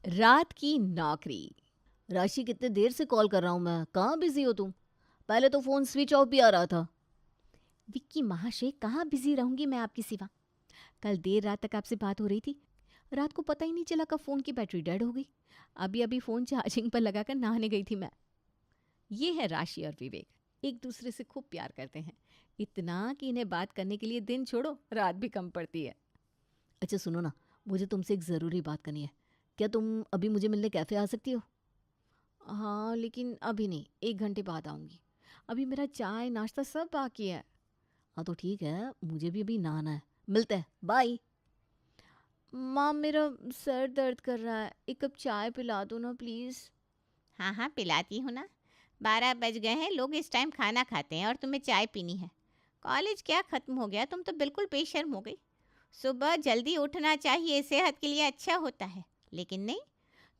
रात की नौकरी। राशि, कितने देर से कॉल कर रहा हूँ मैं, कहाँ बिजी हो तुम? पहले तो फोन स्विच ऑफ भी आ रहा था। विक्की महाशय, कहाँ बिजी रहूंगी मैं आपकी सिवा। कल देर रात तक आपसे बात हो रही थी। रात को पता ही नहीं चला कब फोन की बैटरी डेड हो गई। अभी अभी फोन चार्जिंग पर लगाकर नहाने गई थी मैं। ये है राशि और विवेक। एक दूसरे से खूब प्यार करते हैं, इतना कि इन्हें बात करने के लिए दिन छोड़ो रात भी कम पड़ती है। अच्छा सुनो ना, मुझे तुमसे एक ज़रूरी बात करनी है। क्या तुम अभी मुझे मिलने कैफ़े आ सकती हो? हाँ लेकिन अभी नहीं, 1 घंटे बाद आऊँगी। अभी मेरा चाय नाश्ता सब बाकी है। हाँ तो ठीक है, मुझे भी अभी नहाना है। मिलते हैं, बाय। माँ, मेरा सर दर्द कर रहा है, एक कप चाय पिला दो ना प्लीज़। हाँ हाँ, पिलाती हूँ ना। 12 बज गए हैं, लोग इस टाइम खाना खाते हैं और तुम्हें चाय पीनी है। कॉलेज क्या ख़त्म हो गया, तुम तो बिल्कुल बेशर्म हो गई। सुबह जल्दी उठना चाहिए, सेहत के लिए अच्छा होता है। लेकिन नहीं,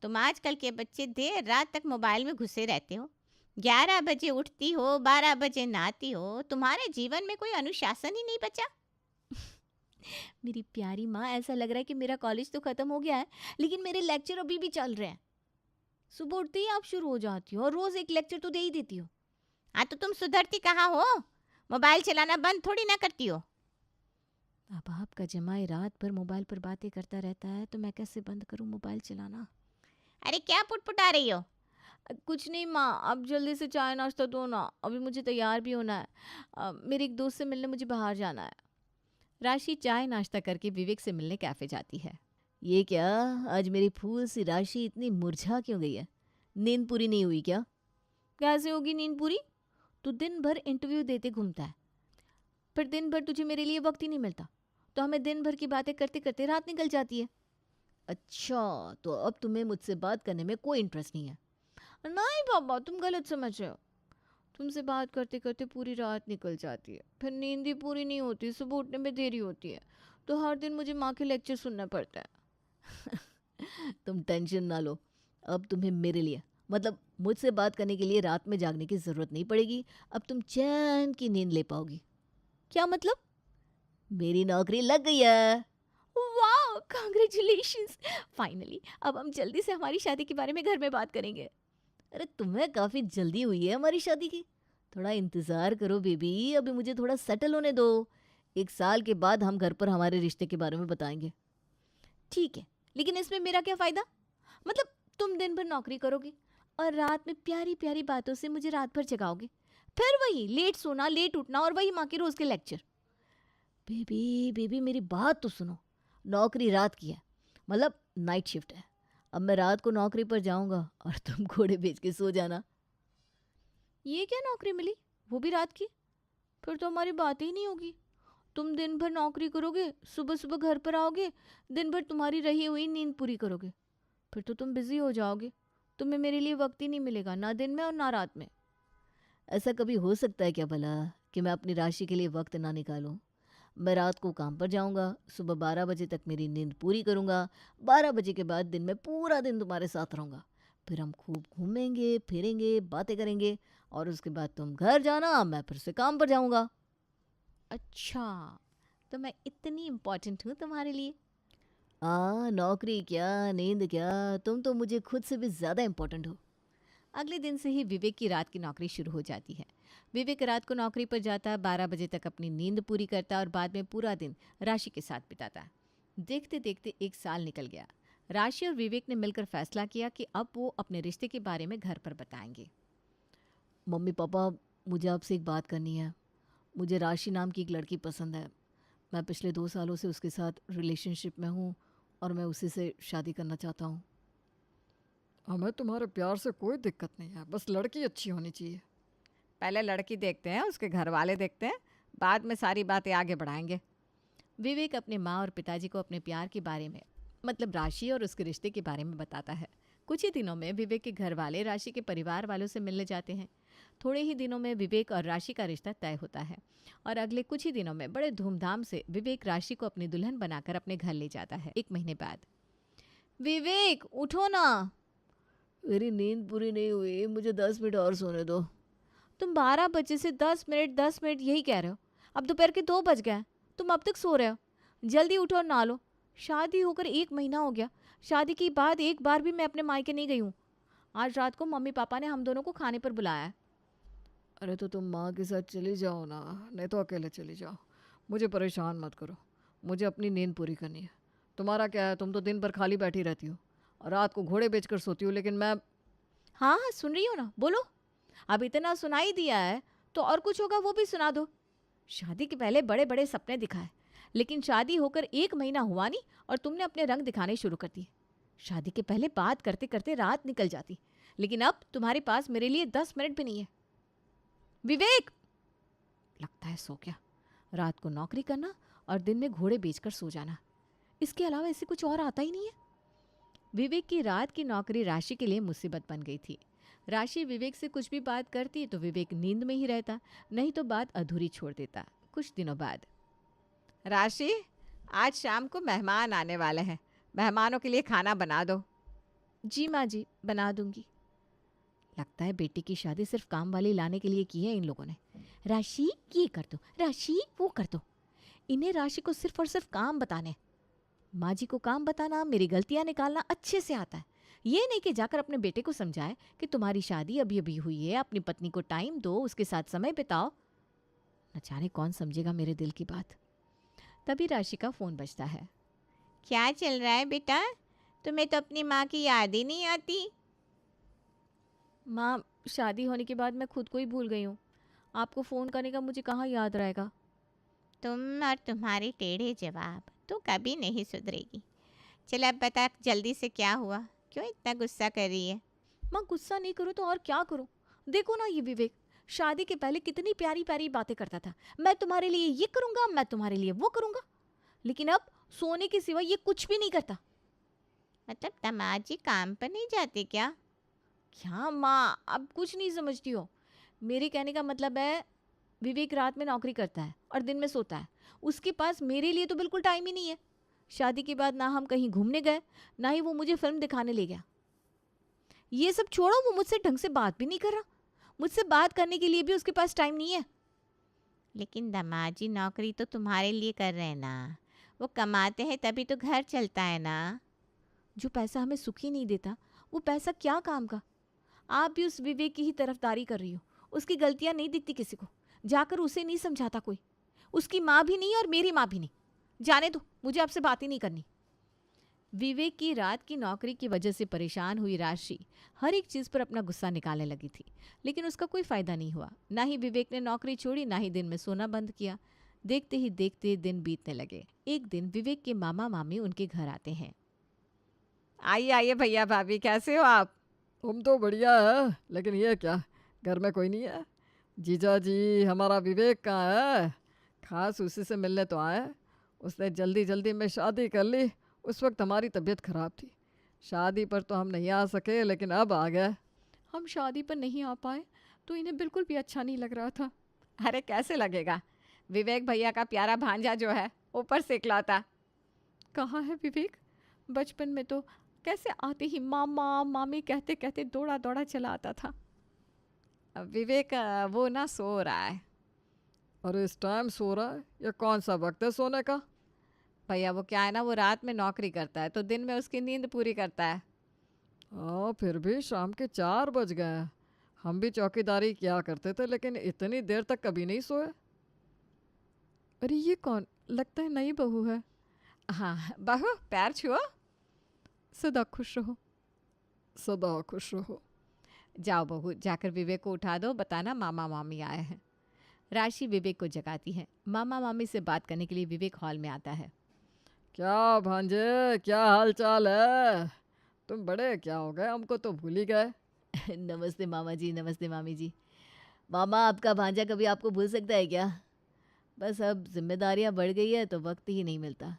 तुम आजकल के बच्चे देर रात तक मोबाइल में घुसे रहते हो। 11 बजे उठती हो, 12 बजे नहाती हो। तुम्हारे जीवन में कोई अनुशासन ही नहीं बचा। मेरी प्यारी माँ, ऐसा लग रहा है कि मेरा कॉलेज तो ख़त्म हो गया है, लेकिन मेरे लेक्चर अभी भी चल रहे हैं। सुबह उठते ही आप शुरू हो जाती हो और रोज़ एक लेक्चर तो दे ही देती हो। हाँ तो तुम सुधरती कहाँ हो? मोबाइल चलाना बंद थोड़ी ना करती हो। अब आपका जमाई रात भर मोबाइल पर बातें करता रहता है, तो मैं कैसे बंद करूँ मोबाइल चलाना? अरे क्या पुटपुटा रही हो? कुछ नहीं माँ, अब जल्दी से चाय नाश्ता दो ना, अभी मुझे तैयार भी होना है। मेरे एक दोस्त से मिलने मुझे बाहर जाना है। राशि चाय नाश्ता करके विवेक से मिलने कैफे जाती है। ये क्या, आज मेरी फूल सी राशि इतनी मुरझा क्यों गई है? नींद पूरी नहीं हुई क्या? कैसे होगी नींद पूरी? तू दिन भर इंटरव्यू देते घूमता है, फिर दिन भर तुझे मेरे लिए वक्त ही नहीं मिलता, तो हमें दिन भर की बातें करते करते रात निकल जाती है। अच्छा, तो अब तुम्हें मुझसे बात करने में कोई इंटरेस्ट नहीं है? नहीं पापा, तुम गलत समझ रहे हो। तुमसे बात करते करते पूरी रात निकल जाती है, फिर नींद ही पूरी नहीं होती, सुबह उठने में देरी होती है, तो हर दिन मुझे माँ के लेक्चर सुनना पड़ता है। तुम टेंशन ना लो, अब तुम्हें मेरे लिए, मतलब मुझसे बात करने के लिए रात में जागने की ज़रूरत नहीं पड़ेगी। अब तुम चैन की नींद ले पाओगी। क्या मतलब? मेरी नौकरी लग गई है। वाह, कांग्रेचुलेशंस। फाइनली अब हम जल्दी से हमारी शादी के बारे में घर में बात करेंगे। अरे तुम्हें काफ़ी जल्दी हुई है हमारी शादी की। थोड़ा इंतज़ार करो बेबी, अभी मुझे थोड़ा सेटल होने दो। 1 साल के बाद हम घर पर हमारे रिश्ते के बारे में बताएंगे। ठीक है, लेकिन इसमें मेरा क्या फ़ायदा? मतलब तुम दिन भर नौकरी करोगे और रात में प्यारी प्यारी बातों से मुझे रात भर जगाओगे, फिर वही लेट सोना लेट उठना और वही माँ के रोज़ के लेक्चर। बेबी बेबी, मेरी बात तो सुनो। नौकरी रात की है, मतलब नाइट शिफ्ट है। अब मैं रात को नौकरी पर जाऊंगा और तुम घोड़े बेच के सो जाना। ये क्या नौकरी मिली, वो भी रात की? फिर तो हमारी बात ही नहीं होगी। तुम दिन भर नौकरी करोगे, सुबह सुबह घर पर आओगे, दिन भर तुम्हारी रही हुई नींद पूरी करोगे, फिर तो तुम बिजी हो जाओगे। तुम्हें मेरे लिए वक्त ही नहीं मिलेगा, ना दिन में और ना रात में। ऐसा कभी हो सकता है क्या भला, कि मैं अपनी राशि के लिए वक्त ना निकालूं? मैं रात को काम पर जाऊंगा, सुबह 12 बजे तक मेरी नींद पूरी करूंगा, 12 बजे के बाद दिन में पूरा दिन तुम्हारे साथ रहूंगा। फिर हम खूब घूमेंगे फिरेंगे बातें करेंगे, और उसके बाद तुम घर जाना, मैं फिर से काम पर जाऊंगा। अच्छा, तो मैं इतनी इम्पोर्टेंट हूँ तुम्हारे लिए? नौकरी क्या, नींद क्या, तुम तो मुझे खुद से भी ज़्यादा इम्पोर्टेंट हो। अगले दिन से ही विवेक की रात की नौकरी शुरू हो जाती है। विवेक रात को नौकरी पर जाता, 12 बजे तक अपनी नींद पूरी करता और बाद में पूरा दिन राशि के साथ बिताता। देखते देखते 1 साल निकल गया। राशि और विवेक ने मिलकर फैसला किया कि अब वो अपने रिश्ते के बारे में घर पर बताएंगे। मम्मी पापा, मुझे आपसे एक बात करनी है। मुझे राशि नाम की एक लड़की पसंद है। मैं पिछले 2 सालों से उसके साथ रिलेशनशिप में हूँ और मैं उसी से शादी करना चाहता हूँ। हमें तुम्हारे प्यार से कोई दिक्कत नहीं है, बस लड़की अच्छी होनी चाहिए। पहले लड़की देखते हैं, उसके घर वाले देखते हैं, बाद में सारी बातें आगे बढ़ाएंगे। विवेक अपने माँ और पिताजी को अपने प्यार के बारे में, मतलब राशि और उसके रिश्ते के बारे में बताता है। कुछ ही दिनों में विवेक के घर वाले राशि के परिवार वालों से मिलने जाते हैं। थोड़े ही दिनों में विवेक और राशि का रिश्ता तय होता है, और अगले कुछ ही दिनों में बड़े धूमधाम से विवेक राशि को अपनी दुल्हन बनाकर अपने घर ले जाता है। 1 महीने बाद, विवेक उठो ना। मेरी नींद पूरी नहीं हुई, मुझे 10 मिनट और सोने दो। तुम 12 बजे से 10 मिनट 10 मिनट यही कह रहे हो। अब दोपहर के 2 बज गए हैं, तुम अब तक सो रहे हो। जल्दी उठो और नहा लो। शादी होकर 1 महीना हो गया, शादी के बाद एक बार भी मैं अपने मायके नहीं गई हूँ। आज रात को मम्मी पापा ने हम दोनों को खाने पर बुलाया है। अरे तो तुम माँ के साथ चली जाओ ना, नहीं तो अकेले चली जाओ। मुझे परेशान मत करो, मुझे अपनी नींद पूरी करनी है। तुम्हारा क्या है, तुम तो दिन भर खाली बैठी रहती हो और रात को घोड़े बेचकर सोती हो, लेकिन मैं। हाँ हाँ, सुन रही हो ना, बोलो। अब इतना सुना ही दिया है तो और कुछ होगा वो भी सुना दो। शादी के पहले बड़े बड़े सपने दिखाए, लेकिन शादी होकर 1 महीना हुआ नहीं और तुमने अपने रंग दिखाने शुरू कर दिए। शादी के पहले बात करते करते रात निकल जाती, लेकिन अब तुम्हारे पास मेरे लिए 10 मिनट भी नहीं है। विवेक! लगता है सो गया। रात को नौकरी करना और दिन में घोड़े बेचकर सो जाना, इसके अलावा इसे कुछ और आता ही नहीं है। विवेक की रात की नौकरी राशि के लिए मुसीबत बन गई थी। राशि विवेक से कुछ भी बात करती तो विवेक नींद में ही रहता, नहीं तो बात अधूरी छोड़ देता। कुछ दिनों बाद, राशि, आज शाम को मेहमान आने वाले हैं, मेहमानों के लिए खाना बना दो। जी माँ जी, बना दूंगी। लगता है बेटी की शादी सिर्फ काम वाली लाने के लिए की है इन लोगों ने। राशि ये कर दो, राशि वो कर दो। इन्हें राशि को सिर्फ और सिर्फ काम बताने। माँ जी को काम बताना, मेरी गलतियां निकालना अच्छे से आता है। ये नहीं कि जाकर अपने बेटे को समझाए कि तुम्हारी शादी अभी अभी हुई है, अपनी पत्नी को टाइम दो, उसके साथ समय बिताओ। न जाने कौन समझेगा मेरे दिल की बात। तभी राशि का फोन बजता है। क्या चल रहा है बेटा? तुम्हें तो अपनी माँ की याद ही नहीं आती। माँ, शादी होने के बाद मैं खुद को ही भूल गई हूँ। आपको फ़ोन करने का मुझे कहाँ याद रहेगा। तुम और तुम्हारे टेढ़े जवाब, तो कभी नहीं सुधरेगी। चल अब बता, जल्दी से क्या हुआ? क्यों इतना गुस्सा कर रही है? माँ, गुस्सा नहीं करूँ तो और क्या करूँ? देखो ना, ये विवेक शादी के पहले कितनी प्यारी प्यारी बातें करता था। मैं तुम्हारे लिए ये करूँगा, मैं तुम्हारे लिए वो करूँगा, लेकिन अब सोने के सिवा ये कुछ भी नहीं करता। मतलब दामाद जी काम पर नहीं जाते क्या? क्या माँ, अब कुछ नहीं समझती हो? मेरे कहने का मतलब है, विवेक रात में नौकरी करता है और दिन में सोता है। उसके पास मेरे लिए तो बिल्कुल टाइम ही नहीं है। शादी के बाद ना हम कहीं घूमने गए, ना ही वो मुझे फिल्म दिखाने ले गया। ये सब छोड़ो, वो मुझसे ढंग से बात भी नहीं कर रहा। मुझसे बात करने के लिए भी उसके पास टाइम नहीं है। लेकिन दामाद जी नौकरी तो तुम्हारे लिए कर रहे हैं ना, वो कमाते हैं तभी तो घर चलता है ना। जो पैसा हमें सुखी नहीं देता, वो पैसा क्या काम का? आप भी उस विवेक की ही तरफदारी कर रही हो। उसकी गलतियां नहीं दिखती किसी को, जाकर उसे नहीं समझाता कोई। उसकी माँ भी नहीं और मेरी माँ भी नहीं। जाने दो, मुझे आपसे बात ही नहीं करनी। विवेक की रात की नौकरी की वजह से परेशान हुई राशि हर एक चीज़ पर अपना गुस्सा निकालने लगी थी, लेकिन उसका कोई फ़ायदा नहीं हुआ। ना ही विवेक ने नौकरी छोड़ी, ना ही दिन में सोना बंद किया। देखते ही देखते दिन बीतने लगे। एक दिन विवेक के मामा मामी उनके घर आते हैं। आइए आइए भैया भाभी, कैसे हो आप? तुम तो बढ़िया है, लेकिन ये क्या, घर में कोई नहीं है? जीजा जी, हमारा विवेक कहाँ है? खास उसी से मिलने तो आए। उसने जल्दी जल्दी में शादी कर ली। उस वक्त हमारी तबीयत खराब थी, शादी पर तो हम नहीं आ सके, लेकिन अब आ गए। हम शादी पर नहीं आ पाए तो इन्हें बिल्कुल भी अच्छा नहीं लग रहा था। अरे कैसे लगेगा, विवेक भैया का प्यारा भांजा जो है, ऊपर से इकलौता। कहाँ है विवेक? बचपन में तो कैसे आते ही मामा मामी कहते कहते दौड़ा दौड़ा चला आता था। अब विवेक वो ना सो रहा है। अरे इस टाइम सो रहा है? ये कौन सा वक्त है सोने का? भैया वो क्या है ना, वो रात में नौकरी करता है तो दिन में उसकी नींद पूरी करता है। हाँ, फिर भी शाम के 4 बज गए हैं। हम भी चौकीदारी किया करते थे, लेकिन इतनी देर तक कभी नहीं सोए। अरे ये कौन? लगता है नई बहू है। हाँ बहू, पैर छुओ। सदा खुश रहो। सदा खुश रहो। जाओ बहू, जाकर विवेक को उठा दो, बताना मामा मामी आए हैं। राशि विवेक को जगाती है। मामा मामी से बात करने के लिए विवेक हॉल में आता है। क्या भांजे, क्या हाल चाल है? तुम बड़े क्या हो गए, हमको तो भूल ही गए। नमस्ते मामा जी, नमस्ते मामी जी। मामा, आपका भांजा कभी आपको भूल सकता है क्या? बस अब जिम्मेदारियां बढ़ गई है तो वक्त ही नहीं मिलता।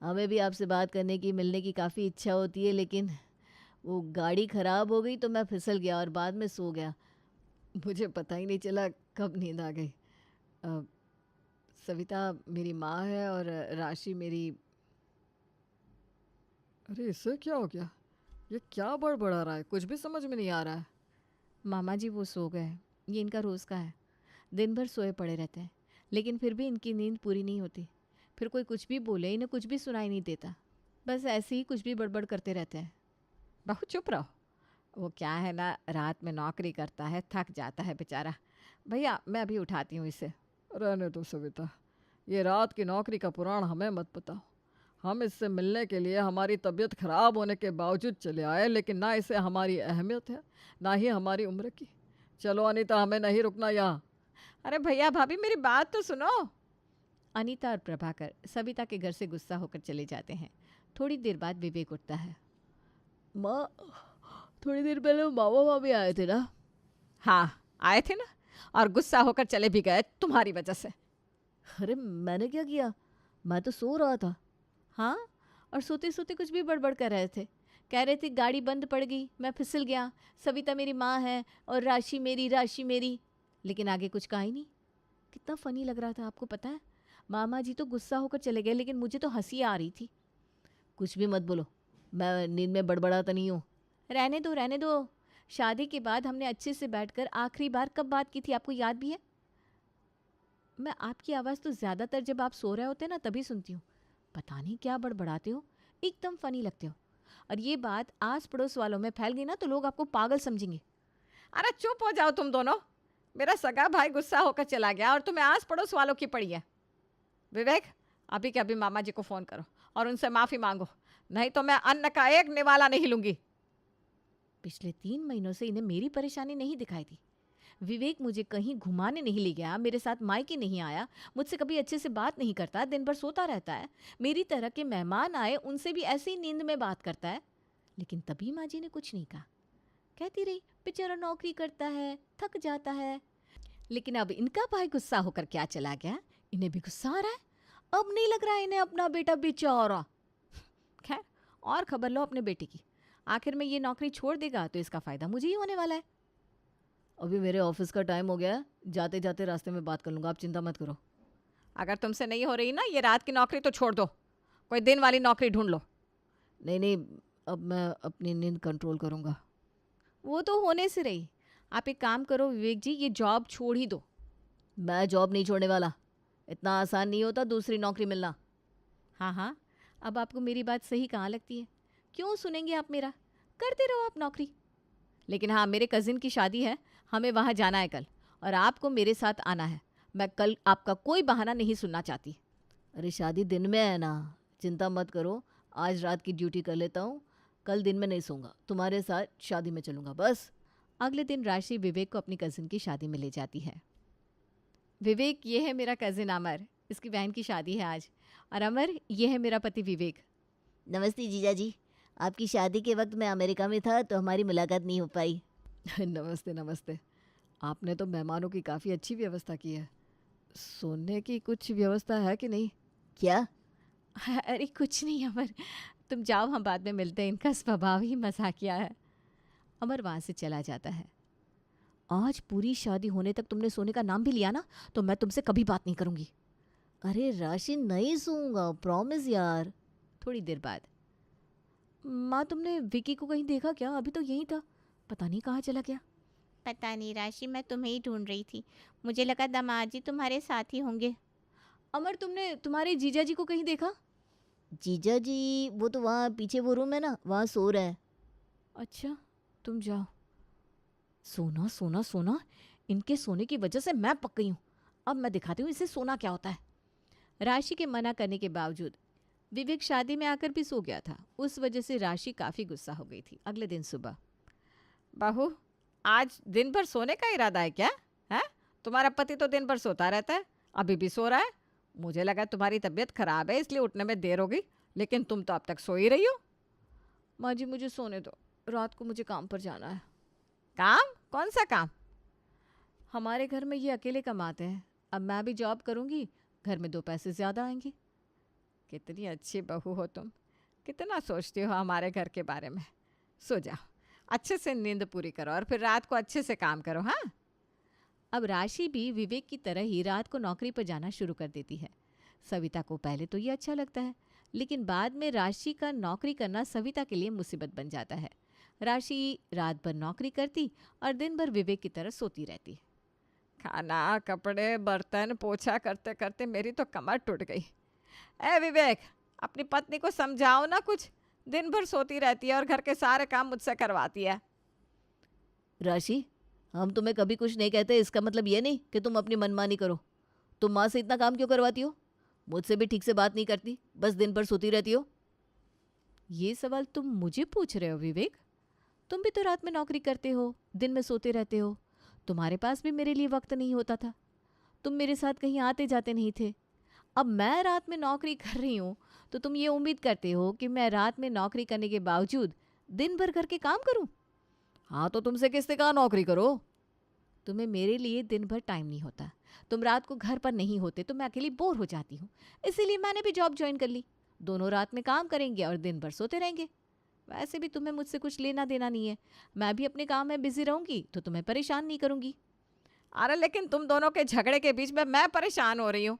हमें भी आपसे बात करने की, मिलने की काफ़ी इच्छा होती है, लेकिन वो गाड़ी ख़राब हो गई तो मैं फिसल गया और बाद में सो गया। मुझे पता ही नहीं चला कब नींद आ गई। अ, सविता मेरी माँ है और राशि मेरी। अरे इससे क्या हो गया? ये क्या बड़बड़ा रहा है, कुछ भी समझ में नहीं आ रहा है। मामा जी वो सो गए। ये इनका रोज़ का है। दिन भर सोए पड़े रहते हैं, लेकिन फिर भी इनकी नींद पूरी नहीं होती। फिर कोई कुछ भी बोले, इन्हें कुछ भी सुनाई नहीं देता। बस ऐसे ही कुछ भी बड़बड़ करते रहते हैं। बहू चुप रहो। वो क्या है ना, रात में नौकरी करता है, थक जाता है बेचारा। भैया मैं अभी उठाती हूँ इसे। रहने दो सविता, ये रात की नौकरी का पुराण हमें मत बताओ। हम इससे मिलने के लिए हमारी तबीयत खराब होने के बावजूद चले आए, लेकिन ना इसे हमारी अहमियत है ना ही हमारी उम्र की। चलो अनीता, हमें नहीं रुकना यहाँ। अरे भैया भाभी मेरी बात तो सुनो। अनीता और प्रभाकर सविता के घर से गुस्सा होकर चले जाते हैं। थोड़ी देर बाद विवेक उठता है। माँ, थोड़ी देर पहले मामा मामी आए थे ना? हाँ आए थे ना, और गुस्सा होकर चले भी गए तुम्हारी वजह से। अरे मैंने क्या किया, मैं तो सो रहा था। हाँ, और सोते सोते कुछ भी बड़बड़ कर रहे थे। कह रहे थे गाड़ी बंद पड़ गई, मैं फिसल गया, सविता मेरी माँ है और राशि मेरी। लेकिन आगे कुछ कहा ही नहीं। कितना फ़नी लग रहा था आपको पता है? मामा जी तो गुस्सा होकर चले गए, लेकिन मुझे तो हंसी आ रही थी। कुछ भी मत बोलो, मैं नींद में बड़बड़ाता नहीं हूँ। रहने दो। शादी के बाद हमने अच्छे से बैठकर आखिरी बार कब बात की थी, आपको याद भी है? मैं आपकी आवाज़ तो ज़्यादातर जब आप सो रहे होते ना तभी सुनती हूँ। पता नहीं क्या बड़बड़ाते हो, एकदम फ़नी लगते हो। और ये बात आस पड़ोस वालों में फैल गई ना तो लोग आपको पागल समझेंगे। अरे चुप हो जाओ तुम दोनों। मेरा सगा भाई गुस्सा होकर चला गया और तुम्हें आस पड़ोस वालों की पड़ी है। विवेक, अभी के अभी मामा जी को फ़ोन करो और उनसे माफ़ी मांगो, नहीं तो मैं अन्न का एक निवाला नहीं लूँगी। पिछले 3 महीनों से इन्हें मेरी परेशानी नहीं दिखाई थी। विवेक मुझे कहीं घुमाने नहीं ले गया, मेरे साथ मायके नहीं आया, मुझसे कभी अच्छे से बात नहीं करता, दिन भर सोता रहता है। मेरी तरह के मेहमान आए उनसे भी ऐसे ही नींद में बात करता है। लेकिन तभी माँ जी ने कुछ नहीं कहा। कहती रही बेचारा नौकरी करता है, थक जाता है। लेकिन अब इनका भाई गुस्सा होकर क्या चला गया, इन्हें भी गुस्सा आ रहा है। अब नहीं लग रहा है इन्हें अपना बेटा बेचारा। खैर, और खबर लो अपने बेटे की। आखिर में ये नौकरी छोड़ देगा तो इसका फ़ायदा मुझे ही होने वाला है। अभी मेरे ऑफिस का टाइम हो गया है, जाते जाते रास्ते में बात कर लूँगा, आप चिंता मत करो। अगर तुमसे नहीं हो रही ना ये रात की नौकरी तो छोड़ दो, कोई दिन वाली नौकरी ढूंढ लो। नहीं, अब मैं अपनी नींद कंट्रोल करूँगा। वो तो होने से रही। आप एक काम करो विवेक जी, ये जॉब छोड़ ही दो। मैं जॉब नहीं छोड़ने वाला, इतना आसान नहीं होता दूसरी नौकरी मिलना। हाँ, अब आपको मेरी बात सही कहाँ लगती है? क्यों सुनेंगे आप मेरा? करते रहो आप नौकरी। लेकिन हाँ, मेरे कज़िन की शादी है, हमें वहाँ जाना है कल, और आपको मेरे साथ आना है। मैं कल आपका कोई बहाना नहीं सुनना चाहती। अरे शादी दिन में है ना, चिंता मत करो, आज रात की ड्यूटी कर लेता हूँ, कल दिन में नहीं सोऊंगा, तुम्हारे साथ शादी में चलूँगा बस। अगले दिन राशि विवेक को अपनी कज़िन की शादी में ले जाती है। विवेक, ये है मेरा कज़िन अमर, इसकी बहन की शादी है आज। और अमर, ये है मेरा पति विवेक। नमस्ते जीजा जी, आपकी शादी के वक्त मैं अमेरिका में था तो हमारी मुलाकात नहीं हो पाई। नमस्ते। आपने तो मेहमानों की काफ़ी अच्छी व्यवस्था की है। सोने की कुछ व्यवस्था है कि नहीं? क्या? अरे कुछ नहीं अमर, तुम जाओ, हम बाद में मिलते हैं, इनका स्वभाव ही मजाकिया है। अमर वहाँ से चला जाता है। आज पूरी शादी होने तक तुमने सोने का नाम भी लिया ना तो मैं तुमसे कभी बात नहीं करूँगी। अरे राशि, नहीं सोऊंगा, प्रॉमिस यार। थोड़ी देर बाद, माँ तुमने विकी को कहीं देखा क्या? अभी तो यहीं था, पता नहीं कहाँ चला गया। पता नहीं राशि, मैं तुम्हें ही ढूंढ रही थी, मुझे लगा दामाद जी तुम्हारे साथ ही होंगे। अमर, तुमने तुम्हारे जीजा जी को कहीं देखा? जीजा जी वो तो वहाँ पीछे वो रूम है ना, वहाँ सो रहे हैं। अच्छा, तुम जाओ। सोना सोना सोना, इनके सोने की वजह से मैं पक गई हूँ। अब मैं दिखाती हूँ इसे सोना क्या होता है। राशि के मना करने के बावजूद विवेक शादी में आकर भी सो गया था। उस वजह से राशि काफ़ी गुस्सा हो गई थी। अगले दिन सुबह, बहू, आज दिन भर सोने का इरादा है क्या? है, तुम्हारा पति तो दिन भर सोता रहता है, अभी भी सो रहा है। मुझे लगा तुम्हारी तबीयत खराब है इसलिए उठने में देर हो गई, लेकिन तुम तो अब तक सो ही रही हो। माँ जी मुझे सोने दो, रात को मुझे काम पर जाना है। काम? कौन सा काम? हमारे घर में ये अकेले कमाते हैं, अब मैं भी जॉब करूँगी, घर में 2 पैसे ज़्यादा आएंगे। कितनी अच्छी बहू हो तुम, कितना सोचती हो हमारे घर के बारे में। सो जाओ, अच्छे से नींद पूरी करो और फिर रात को अच्छे से काम करो। हाँ, अब राशि भी विवेक की तरह ही रात को नौकरी पर जाना शुरू कर देती है। सविता को पहले तो ये अच्छा लगता है, लेकिन बाद में राशि का नौकरी करना सविता के लिए मुसीबत बन जाता है। राशि रात भर नौकरी करती और दिन भर विवेक की तरह सोती रहती। खाना, कपड़े, बर्तन, पोछा करते करते मेरी तो कमर टूट गई। ए विवेक, अपनी पत्नी को समझाओ ना कुछ, दिन भर सोती रहती है और घर के सारे काम मुझसे करवाती है। राशि, हम तुम्हें कभी कुछ नहीं कहते, इसका मतलब ये नहीं कि तुम अपनी मनमानी करो। तुम माँ से इतना काम क्यों करवाती हो? मुझसे भी ठीक से बात नहीं करती, बस दिन भर सोती रहती हो। ये सवाल तुम मुझे पूछ रहे हो विवेक? तुम भी तो रात में नौकरी करते हो, दिन में सोते रहते हो। तुम्हारे पास भी मेरे लिए वक्त नहीं होता था। तुम मेरे साथ कहीं आते जाते नहीं थे। अब मैं रात में नौकरी कर रही हूँ तो तुम ये उम्मीद करते हो कि मैं रात में नौकरी करने के बावजूद दिन भर घर के काम करूँ? हाँ, तो तुमसे किसने कहा नौकरी करो? तुम्हें मेरे लिए दिन भर टाइम नहीं होता, तुम रात को घर पर नहीं होते तो मैं अकेली बोर हो जाती हूँ, इसीलिए मैंने भी जॉब ज्वाइन कर ली। दोनों रात में काम करेंगे और दिन भर सोते रहेंगे। वैसे भी तुम्हें मुझसे कुछ लेना देना नहीं है, मैं भी अपने काम में बिजी रहूंगी तो तुम्हें परेशान नहीं करूंगी। अरे लेकिन तुम दोनों के झगड़े के बीच में मैं परेशान हो रही हूँ।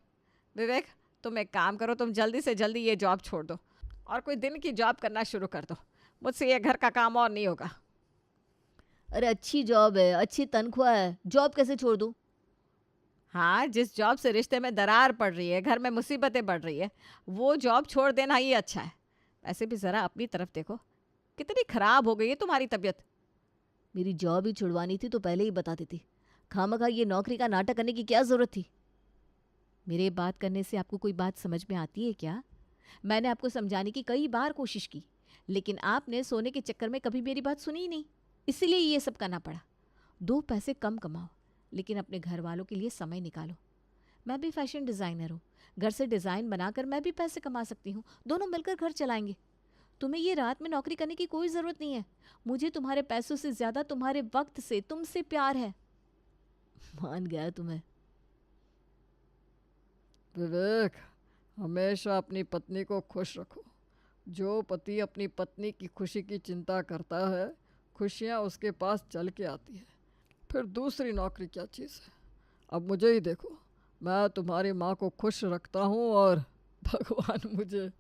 विवेक, तुम एक काम करो, तुम जल्दी से जल्दी ये जॉब छोड़ दो और कोई दिन की जॉब करना शुरू कर दो। मुझसे ये घर का काम और नहीं होगा। अरे अच्छी जॉब है, अच्छी तनख्वाह है, जॉब कैसे छोड़ दूँ? हाँ, जिस जॉब से रिश्ते में दरार पड़ रही है, घर में मुसीबतें बढ़ रही है, वो जॉब छोड़ देना ही अच्छा है। वैसे भी ज़रा अपनी तरफ देखो, कितनी खराब हो गई है तुम्हारी तबीयत। मेरी जॉब ही छुड़वानी थी तो पहले ही बता देती। खामखा ये नौकरी का नाटक करने की क्या ज़रूरत थी? मेरे बात करने से आपको कोई बात समझ में आती है क्या? मैंने आपको समझाने की कई बार कोशिश की, लेकिन आपने सोने के चक्कर में कभी मेरी बात सुनी ही नहीं, इसीलिए ये सब करना पड़ा। 2 पैसे कम कमाओ, लेकिन अपने घर वालों के लिए समय निकालो। मैं भी फैशन डिज़ाइनर हूँ, घर से डिज़ाइन बनाकर मैं भी पैसे कमा सकती हूँ, दोनों मिलकर घर चलाएंगे। तुम्हें ये रात में नौकरी करने की कोई ज़रूरत नहीं है। मुझे तुम्हारे पैसों से ज़्यादा तुम्हारे वक्त से, तुमसे प्यार है। मान गया तुम्हें। विवेक, हमेशा अपनी पत्नी को खुश रखो। जो पति अपनी पत्नी की खुशी की चिंता करता है, खुशियाँ उसके पास चल के आती है। फिर दूसरी नौकरी क्या चीज़ है? अब मुझे ही देखो, मैं तुम्हारी माँ को खुश रखता हूँ और भगवान मुझे